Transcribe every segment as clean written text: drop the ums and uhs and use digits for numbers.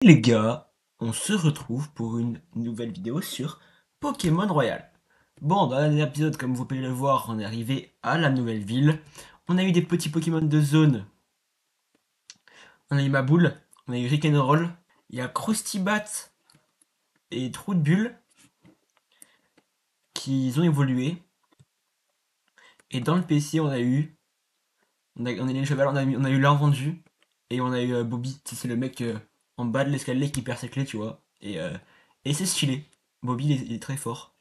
Les gars, on se retrouve pour une nouvelle vidéo sur Pokémon Royal. Bon, dans l'épisode, épisode, comme vous pouvez le voir, on est arrivé à la nouvelle ville. On a eu des petits Pokémon de zone. On a eu Maboule, on a eu Rick'n'Roll, il y a Croustibat et Trou de Bulle qui ont évolué. Et dans le PC, on a eu les cheval, on a eu l'invendu et on a eu Bobby. C'est le mec en bas de l'escalier qui perd ses clés, tu vois. Et c'est stylé. Bobby, il est très fort.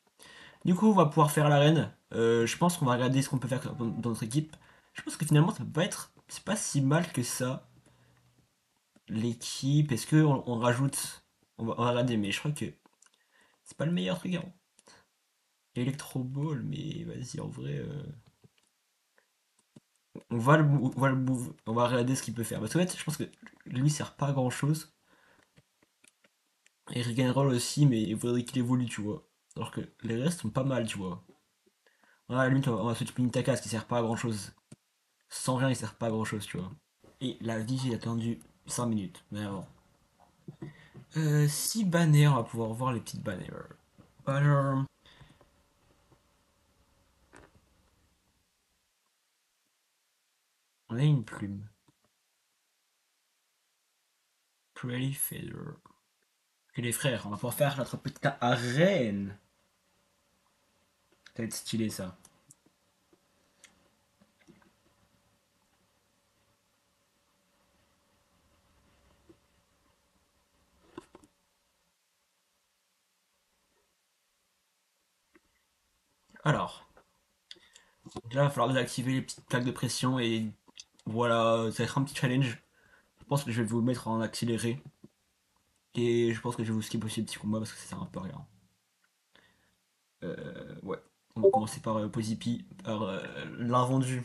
Du coup, on va pouvoir faire l'arène. Je pense qu'on va regarder ce qu'on peut faire dans notre équipe. Je pense que finalement, ça peut pas être. C'est pas si mal que ça. L'équipe, est-ce que on rajoute. On va regarder, mais je crois que c'est pas le meilleur truc, hein. Electro Ball, mais vas-y, en vrai. On va regarder ce qu'il peut faire. Parce qu'en fait, je pense que lui il sert pas à grand chose. Et Roll aussi, mais il faudrait qu'il évolue, tu vois. Alors que les restes sont pas mal, tu vois. Voilà, à la limite, on va switch Pinitakas qui sert pas à grand chose. Sans rien, il sert pas à grand chose, tu vois. Et la vie, j'ai attendu 5 minutes. Mais avant. Si bannières, on va pouvoir voir les petites bannières. Alors, on a une plume. Pretty Feather. Et les frères, on va pouvoir faire notre petite arène. Ça va être stylé ça. Alors, déjà, il va falloir désactiver les petites plaques de pression et voilà, ça va être un petit challenge. Je pense que je vais vous mettre en accéléré. Et je pense que je vais vous skip aussi le petit combat parce que ça sert un peu à rien. Ouais. On va commencer par Posipi, par l'invendu.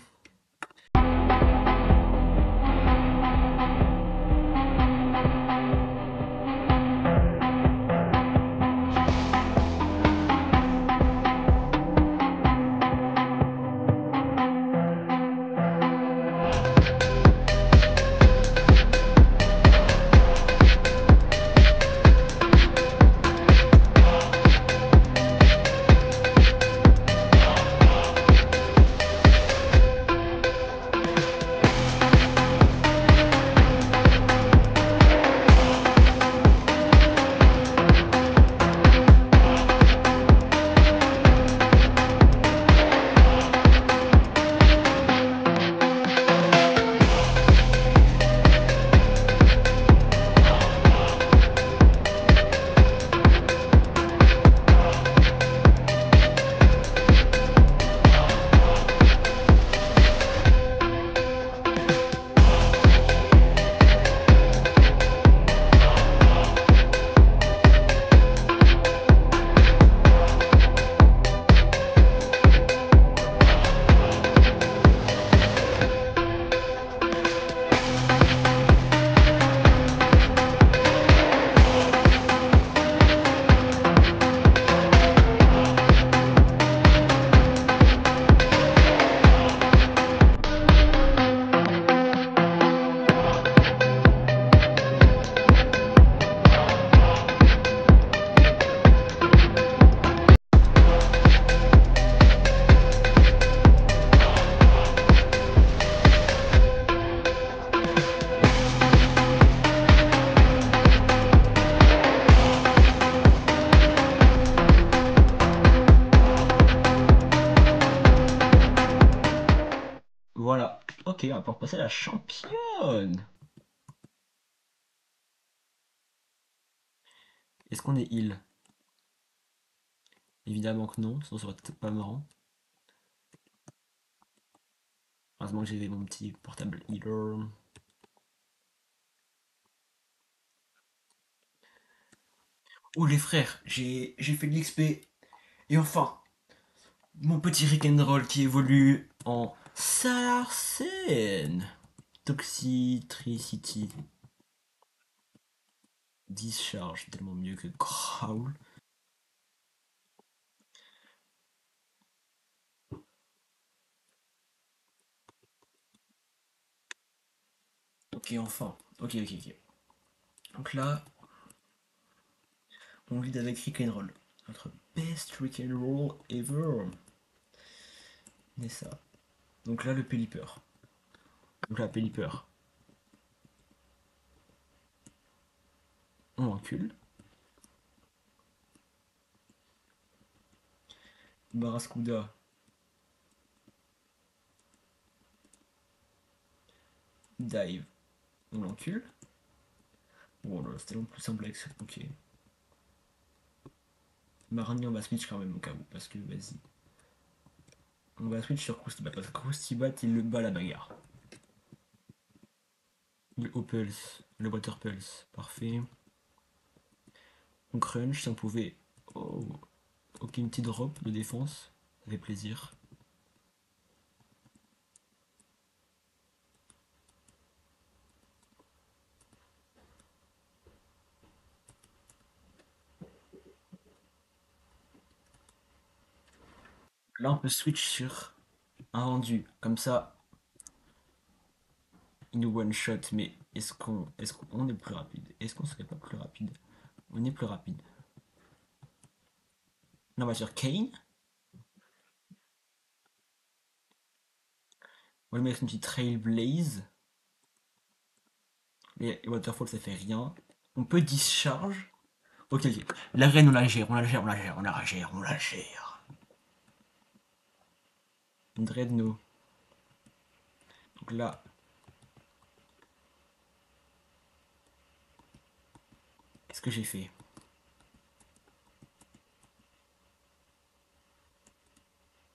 Voilà. Ok, on va pouvoir passer à la championne. Est-ce qu'on est heal? Évidemment que non, sinon ça aurait été pas marrant. Heureusement que j'ai mon petit portable healer. Oh les frères, j'ai fait de l'XP. Et enfin, mon petit Rick'n'Roll qui évolue en Salarcène. Toxitricity. Discharge, tellement mieux que Growl. Ok, enfin. Ok. Donc là. On lead avec Rick and Roll. Notre best Rick and Roll ever. Mais ça. Donc là, le Pelipper. Donc là, Pelipper. On l'encule. Barraskouda. Dive. On l'encule. Bon, là, c'était long plus simplex. Ok. Marnie, on va switch quand même au cas où. Parce que, vas-y. On va switch sur Kroustibat. Parce que Kroustibat, il le bat la bagarre. Le Opals. Le Water Pulse. Parfait. On crunch si on pouvait. Oh. Ok, une petite drop de défense. Ça fait plaisir. Là, on peut switch sur un rendu. Comme ça, il nous one shot. Mais est-ce qu'on est plus rapide? Est-ce qu'on serait pas plus rapide? On est plus rapide. Là, on va sur Kane. On va lui mettre une petite Trailblaze. Les Waterfall, ça fait rien. On peut discharge. Ok, ok. La reine, on la gère, on la gère, on la gère, on la gère, on la gère. Dreadnought. Donc là, qu'est-ce que j'ai fait?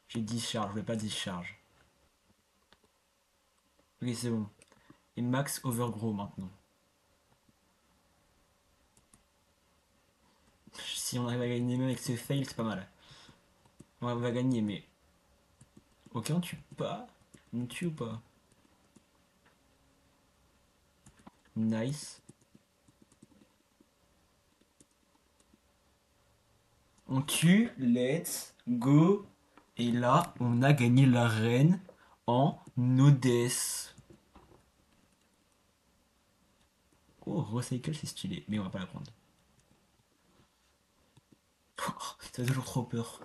J'ai discharge, je vais pas discharge. Ok, c'est bon. Et max overgrow maintenant. Si on arrive à gagner même avec ce fail, c'est pas mal. On va gagner, mais. Ok, on tue pas. On tue ou pas? Nice. On tue, let's go. Et là, on a gagné la reine en Odesse. Oh, Recycle, c'est stylé, mais on va pas la prendre. Ça fait toujours trop peur.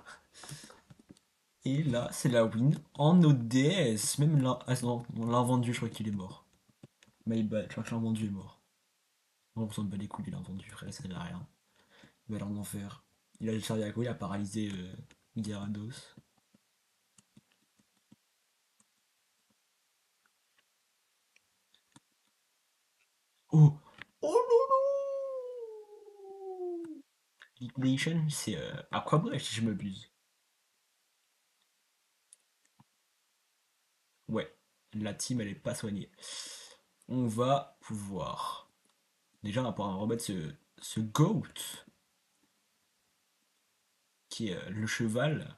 Et là, c'est la win en ODS. Même là. Ah non, on l'a vendu, je crois qu'il est mort. My bad, je crois que l'invendu est mort. On s'en bat les couilles, il a vendu, frère, ça servait à rien. Il va aller en enfer. Il a servi à quoi? Il a paralysé Gyarados. Oh! Oh non! Liquidation, c'est Aquabref si je m'abuse. Ouais, la team elle est pas soignée. On va pouvoir. Déjà, on va pouvoir remettre ce GOAT qui est le cheval.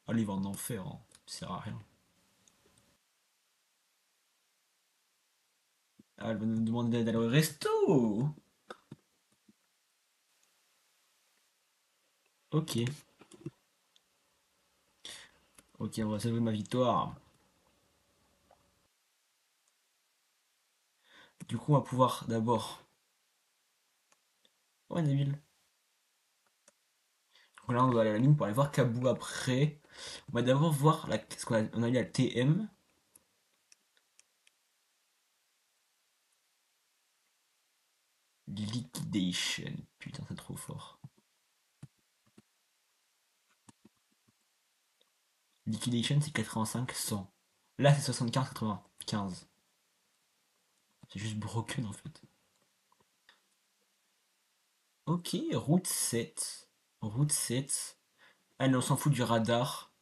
Ah, lui, il va en enfer, hein. Ça sert à rien. Ah, elle va nous demander d'aller au resto! Ok. Ok, on va célébrer ma victoire. Du coup, on va pouvoir d'abord. Ouais, Nabil. Donc là, on va aller à la ligne pour aller voir Kabou après. On va d'abord voir ce qu'on a, on a eu la TM. Liquidation. Putain, c'est trop fort. Liquidation, c'est 85-100. Là, c'est 75-95. C'est juste broken en fait. Ok, route 7. Route 7. Allez, on s'en fout du radar.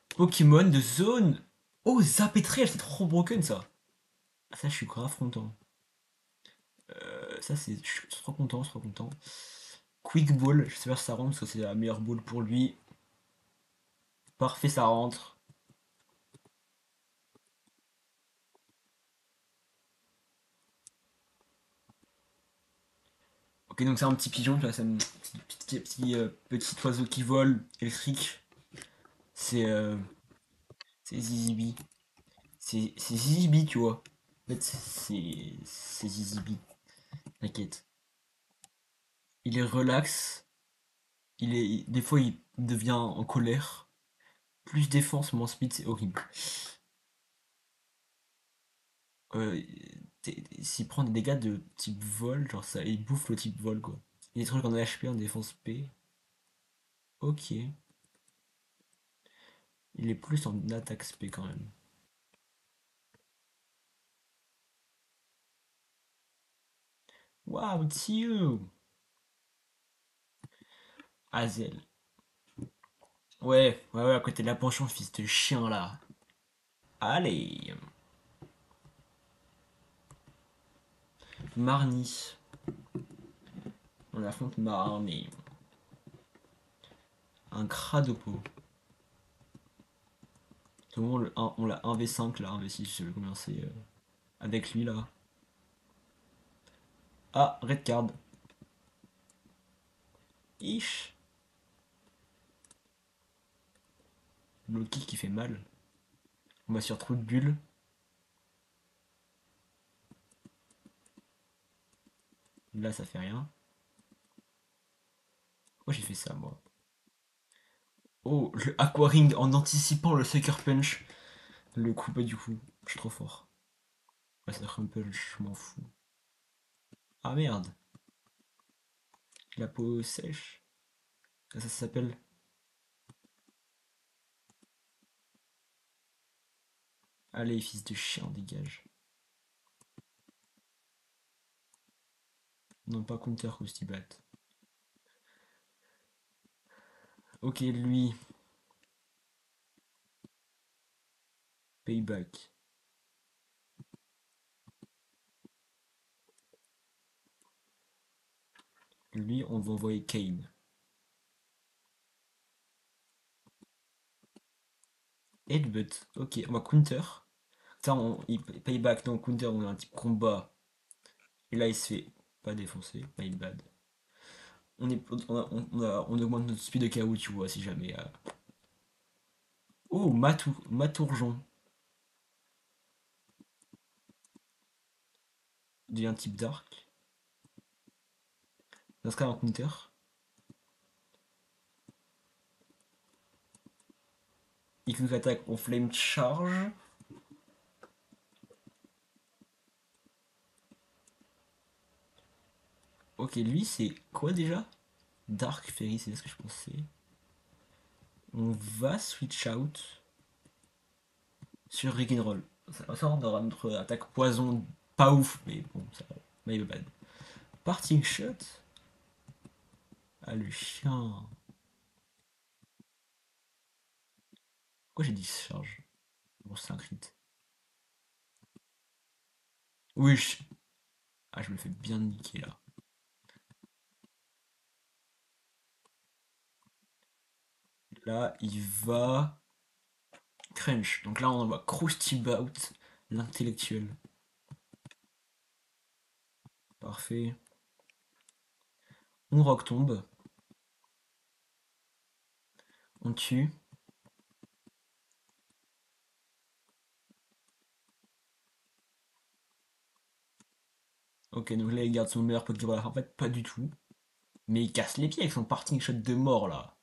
Pokémon de zone. Oh, Zapetriel, c'est trop broken ça. Ah, ça, je suis grave content. Ça, c'est. Je suis trop content, trop content. Quick Ball, je sais pas si ça rentre parce que c'est la meilleure ball pour lui. Parfait, ça rentre. Ok, donc c'est un petit pigeon, tu vois, c'est un petit oiseau qui vole, électrique. C'est c'est Zizibi. C'est Zizibi, tu vois. En fait, c'est Zizibi, t'inquiète. Il est relax, des fois il devient en colère. Plus défense, moins speed, c'est horrible. Euh, S'il prend des dégâts de type vol, genre ça, il bouffe le type vol quoi. Il y a des trucs en HP, en défense P. Ok. Il est plus en attaque SP quand même. Waouh, Tio! Azel. Ouais, à côté de la penchant, fils de chien là. Allez. Marnie. On affronte Marnie. Un Cradopo. Tout le monde, on l'a 1v5 là, 1v6, je vais commencer avec lui là. Ah, red card. Ish. Loki qui fait mal. On va sur trop de bulles. Là, ça fait rien. Pourquoi j'ai fait ça moi? Oh, le Aquaring en anticipant le Sucker Punch. Le coup, pas du coup. Je suis trop fort. Ouais, Sucker Punch, je m'en fous. Ah merde. La peau sèche. Ça s'appelle. Allez, fils de chien, dégage. Non, pas counter Coustibat. Ok, lui. Payback. Lui, on va envoyer Kane. Headbutt. Ok, on va counter. Ça, payback, non, counter, on a un type combat. Et là, il se fait pas défoncer. My bad. On augmente notre speed de KO, tu vois, si jamais. Oh, Matourjon. Devient type dark. Dans ce cas, un counter. Il quick attaque, on flame charge. Ok, lui, c'est quoi déjà? Dark Fairy, c'est ce que je pensais. On va switch out sur Rick'n'Roll. Ça, on aura notre attaque poison, pas ouf, mais bon, ça va. My bad. Parting shot. Ah, le chien. Pourquoi j'ai dit charge? Bon, c'est un crit. Oui, ah, je me fais bien niquer là. Là, il va. Crunch. Donc là, on envoie Krusty Bout, l'intellectuel. Parfait. On rock tombe. On tue. Ok, donc là, il garde son meilleur Pokéball. En fait, pas du tout. Mais il casse les pieds avec son parting shot de mort là.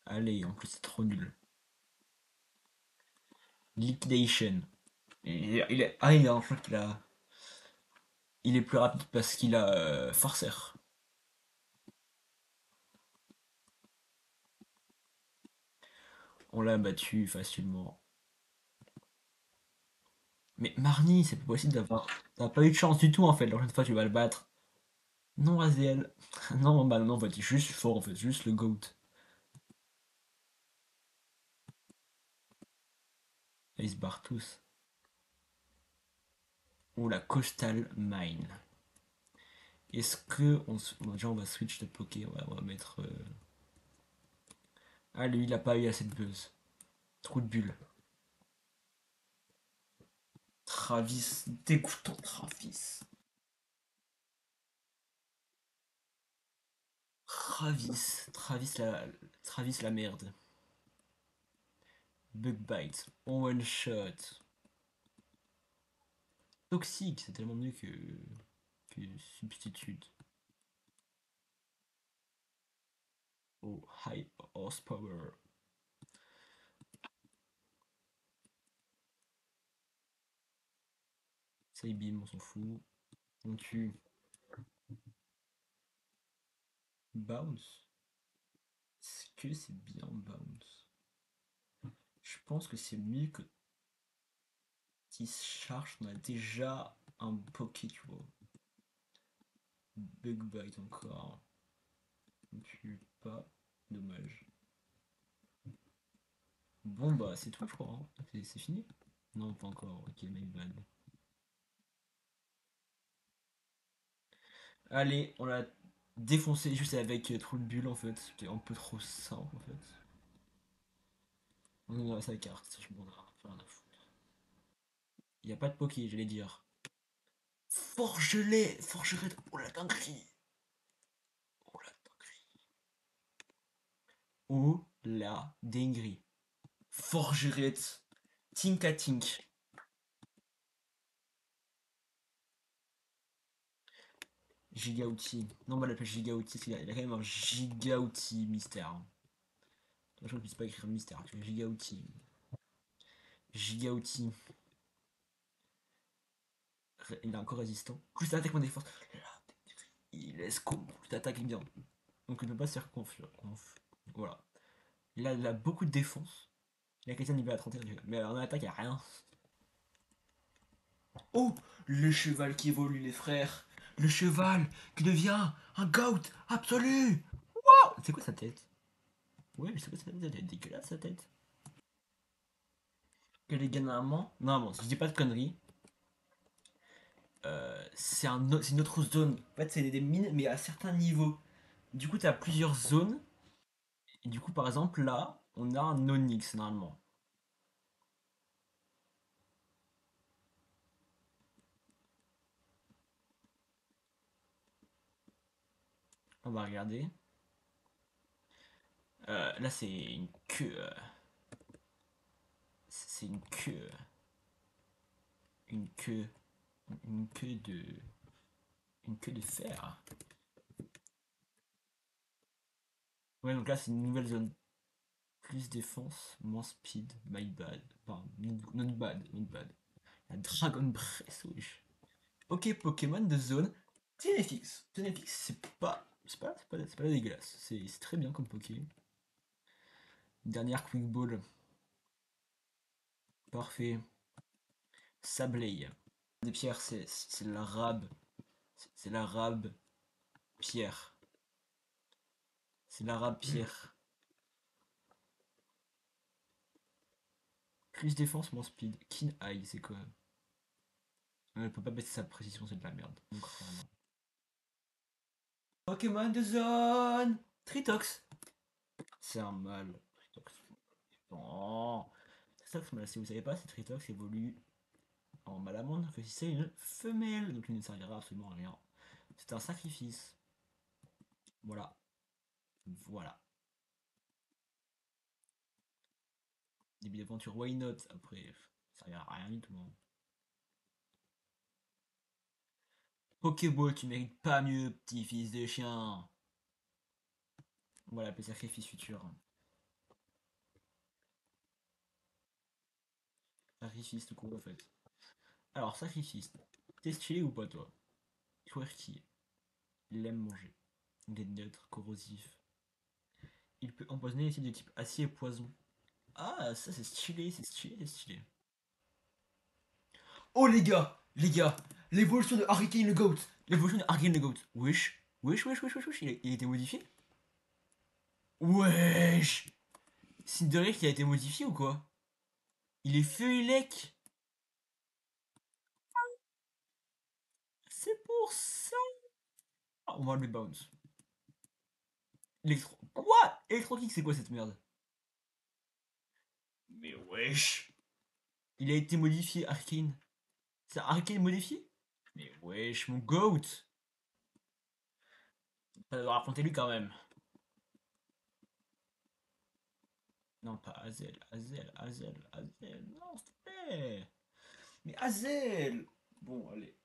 Allez, en plus, c'est trop nul. Liquidation. Je crois qu'il a. Il est plus rapide parce qu'il a Forcer. On l'a battu facilement. Mais Marnie, c'est pas possible d'avoir. T'as pas eu de chance du tout en fait. La prochaine fois, tu vas le battre. Non, Aziel. Non, bah non, en fait, il est juste fort en fait. Juste le GOAT. Et ils se barrent tous. Ou la Coastal Mine. Est-ce que bon, déjà on va switch de poké, on va mettre. Ah lui il a pas eu assez de buzz. Trou de bulle. Travis, dégoûtant Travis. Travis la merde. Bug bite, on one shot. Toxique, c'est tellement mieux que substitute. Oh, high horsepower. Ça y bim, on s'en fout. On tue. Bounce. Est-ce que c'est bien bounce? Je pense que c'est mieux que charge. On a déjà un poké, tu vois. Bug bite encore. On tue pas. Dommage. Bon bah c'est tout je crois. Hein. C'est fini? Non pas encore. Ok my bad. Allez, on l'a défoncé juste avec trop de bulles en fait. C'était un peu trop simple en fait. On a sa carte, je m'en ai rien à foutre. Y a pas de poké, j'allais dire. Forgelet, forgelet, oh la dinguerie. Oh la dinguerie. Oh la dinguerie. Forgeret. Tink à tink. Giga outil. Non, on va l'appeler giga outil, parce qu'il a quand même un giga outil mystère. Je ne puisse pas écrire mystère, tu vois, giga outil. Giga outil. Il est encore résistant. Plus attaque moins défense. Il laisse combo. Plus attaque bien. Donc il ne peut pas se faire voilà. Il a beaucoup de défense. Il a quelqu'un niveau à 31, mais en attaque, il n'y a rien. Oh, le cheval qui évolue, les frères. Le cheval qui devient un goat absolu. Oh, c'est quoi sa tête? Ouais, mais c'est quoi sa tête? Elle est dégueulasse sa tête. Que les gars normalement. Non, bon, si je dis pas de conneries. C'est une autre zone. En fait, c'est des mines, mais à certains niveaux. Du coup, tu as plusieurs zones. Et du coup, par exemple, là, on a un Onyx normalement. On va regarder. Là, c'est une queue. C'est une queue. Une queue. Une queue de. Une queue de fer. Ouais, donc là, c'est une nouvelle zone. Plus défense, moins speed. My bad. Enfin, not bad, not bad. La Dragon Breath, wesh. Ok, Pokémon de zone. Ténéfix. Ténéfix, c'est pas dégueulasse. C'est très bien comme Poké. Dernière Quick Ball. Parfait. Sableye. Des pierres, c'est l'arabe. C'est l'arabe pierre. C'est l'arabe pierre. Plus défense, moins speed. Keen Eye, c'est quoi? Elle peut pas baisser sa précision, c'est de la merde. Pokémon de zone. Tritox. C'est un mâle. Tritox. Oh. Tritox, si vous savez pas, c'est Tritox évolue en Malamande que si c'est une femelle. Donc il ne servira absolument à rien. C'est un sacrifice. Voilà. Voilà. Début d'aventure, why not? Après, ça servira à rien du tout. Hein. Pokéball, tu mérites pas mieux, petit fils de chien. Voilà, le sacrifice futur. Sacrifice tout court en fait. Alors, sacrifice. T'es stylé ou pas toi? Twerky. Il aime manger. Il est neutre, corrosif. Il peut empoisonner les types de type acier et poison. Ah, ça c'est stylé, c'est stylé, c'est stylé. Oh les gars, l'évolution de Hurricane le Goat. L'évolution de Hurricane le Goat. Wesh, wesh, wesh, wesh, wesh, wesh. Il a été modifié? Wesh. Cinderace qui a été modifié ou quoi? Il est feuillec. C'est pour ça. Ah, on va le bounce. Electro. Quoi? Electro-kick, c'est quoi cette merde? Mais wesh. Il a été modifié, Arcane. C'est Arcane modifié? Mais wesh, mon goat. Ça doit raconter lui quand même. Non, pas Azel, Azel, Azel, Azel. Non, s'il te plaît. Mais Azel. Bon, allez.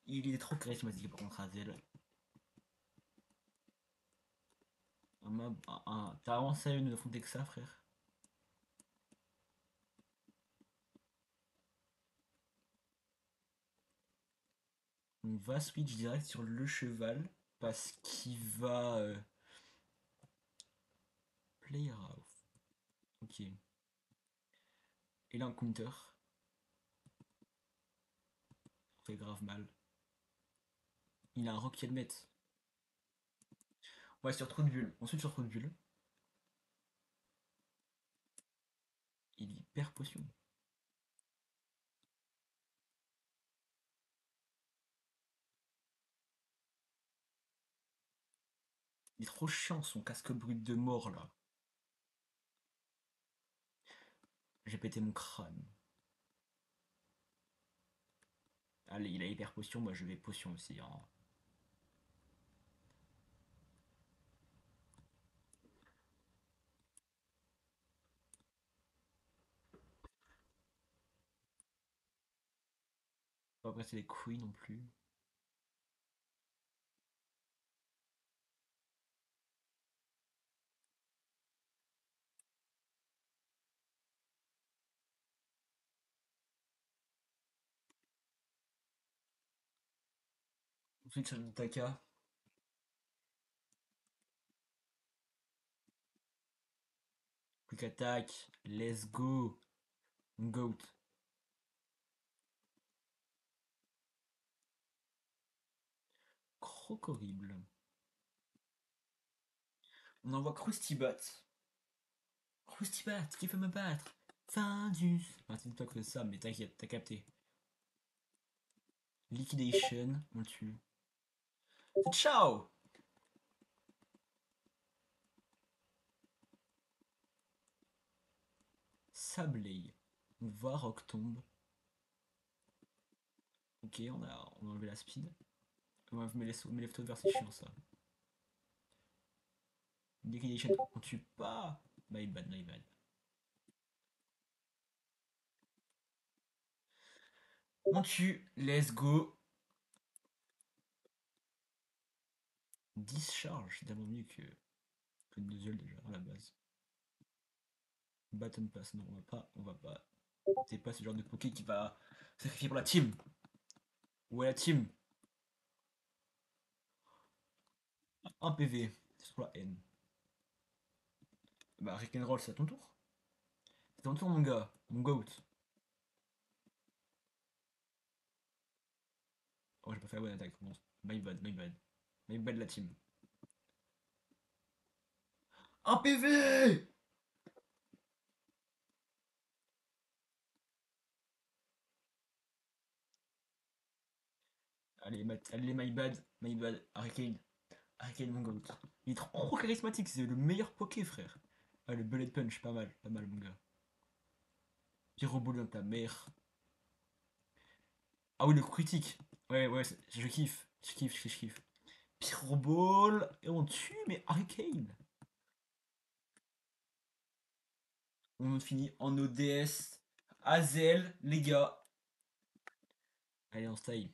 Il est trop charismatique par contre, Azel. T'as vraiment sérieux de nous affronter que ça, frère? On va switch direct sur le cheval parce qu'il va player off. Ok. Et là, un counter. On fait grave mal. Il a un rock helmet. Ouais, sur trop de bulles. Ensuite, sur trop de bulles. Il perd potion. Il est trop chiant son casque brut de mort là. J'ai pété mon crâne. Allez, il a hyper potion, moi je vais potion aussi, hein. Pas passer les couilles non plus. Ensuite sur Taka. Quick attack. Let's go. Goat. Croc horrible. On envoie Crustybat. Crustybat, qui veut me battre? Findus. Enfin, c'est pas que ça, mais t'inquiète, t'as capté. Liquidation, on le tue. Ciao! Sablé. On va Rock tombe. Ok, on a enlevé la speed. Ouais, mais les photos c'est chiant ça. Liquidation, on tue pas. My bad, my bad. On tue, let's go. 10 charges, c'est tellement mieux que Nuzzle déjà à la base. Baton pass, non, on va pas. C'est pas ce genre de poké qui va sacrifier pour la team. Où est la team? Un PV, c'est trop la haine. Bah, Rick and Roll, c'est à ton tour. C'est à ton tour, mon gars, mon goat. Oh, j'ai pas fait la bonne attaque, bon. My bad, my bad. My bad, la team. Un PV! Allez, my bad, Hurricane. Hurricane, mon goat. Il est trop charismatique, c'est le meilleur poké, frère. Ah, le bullet punch, pas mal, mon gars. Pyrobo dans ta mère. Ah oui, le critique. Ouais, ouais, je kiffe. Je kiffe. Pyroball. Et on tue, mais Arcane. On finit en ODS. Azel, les gars. Allez, on style.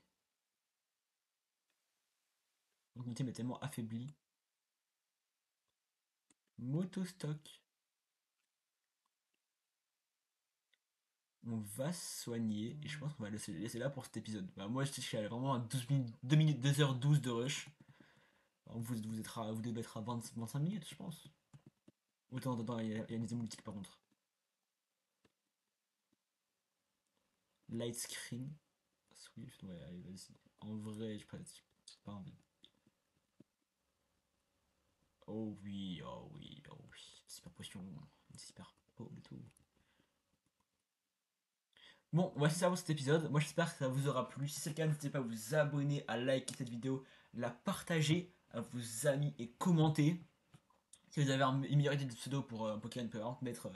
Mon team est tellement affaibli. Motostock. On va se soigner. Et je pense qu'on va laisser là pour cet épisode. Bah, moi, je suis allé vraiment à 12 minutes, 2 minutes, 2h12 de rush. Alors, vous devez être à 25 minutes, je pense. Attends, il y a une émoutique par contre. Light screen. Swift, ouais, allez, vas-y. En vrai, j'ai pas envie. Oh oui, oh oui. Super potion, super pot et tout. Bon, voici ça pour cet épisode. Moi, j'espère que ça vous aura plu. Si c'est le cas, n'hésitez pas à vous abonner, à liker cette vidéo, la partager à vos amis et commenter. Si vous avez une meilleure idée de pseudo pour un Pokémon, peut mettre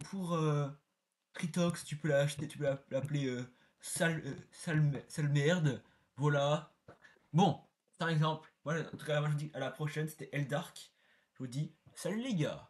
pour Tritox, tu peux l'acheter, tu peux l'appeler sale merde. Voilà. Bon, par exemple, voilà, en tout cas, moi je vous dis à la prochaine, c'était Eldark. Je vous dis, salut les gars!